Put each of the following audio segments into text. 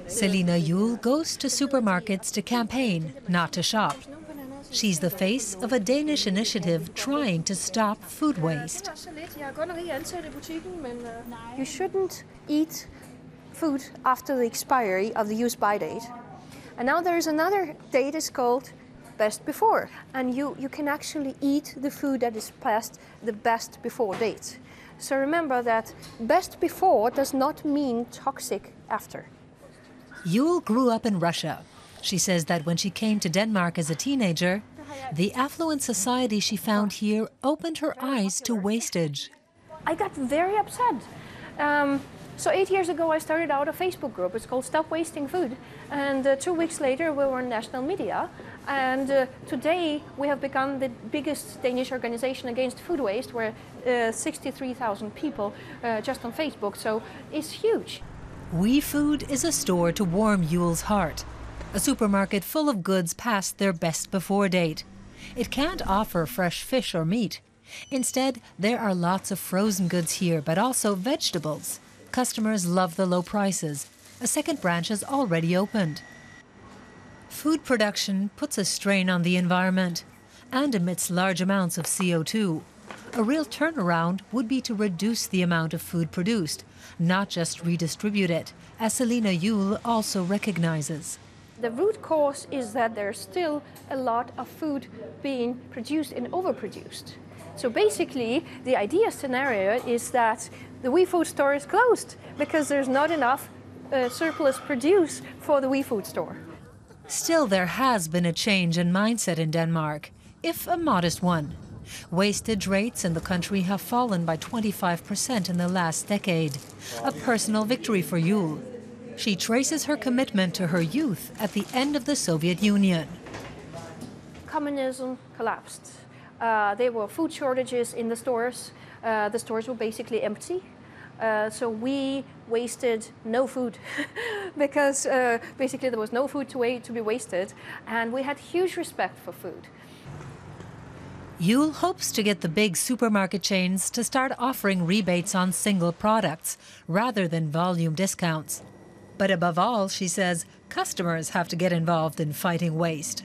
Selina Juhl goes to supermarkets to campaign, not to shop. She's the face of a Danish initiative trying to stop food waste. You shouldn't eat food after the expiry of the use-by date. And now there is another date, it's called best before. And you can actually eat the food that is past the best before date. So remember that best before does not mean toxic after. Juhl grew up in Russia. She says that when she came to Denmark as a teenager, the affluent society she found here opened her eyes to wastage. I got very upset. So 8 years ago I started out a Facebook group. It's called Stop Wasting Food. And 2 weeks later we were in national media. And today we have become the biggest Danish organization against food waste. We're 63,000 people just on Facebook, so it's huge. WeFood is a store to warm Juhl's heart. A supermarket full of goods past their best before date. It can't offer fresh fish or meat. Instead, there are lots of frozen goods here, but also vegetables. Customers love the low prices. A second branch has already opened. Food production puts a strain on the environment and emits large amounts of CO2. A real turnaround would be to reduce the amount of food produced, not just redistribute it, as Selina Juhl also recognizes. The root cause is that there's still a lot of food being produced and overproduced. So basically, the idea scenario is that the WeFood store is closed because there's not enough surplus produce for the WeFood store. Still, there has been a change in mindset in Denmark, if a modest one. Wastage rates in the country have fallen by 25% in the last decade, a personal victory for Juhl. She traces her commitment to her youth at the end of the Soviet Union. Communism collapsed. There were food shortages in the stores. The stores were basically empty. So we wasted no food because basically there was no food to be wasted, and we had huge respect for food. Juhl hopes to get the big supermarket chains to start offering rebates on single products rather than volume discounts. But above all, she says, customers have to get involved in fighting waste.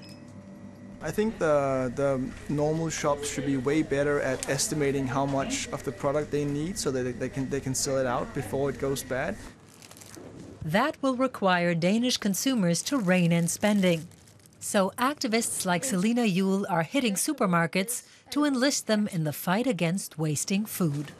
I think the normal shops should be way better at estimating how much of the product they need so that they can sell it out before it goes bad. That will require Danish consumers to rein in spending. So activists like Selina Juhl are hitting supermarkets to enlist them in the fight against wasting food.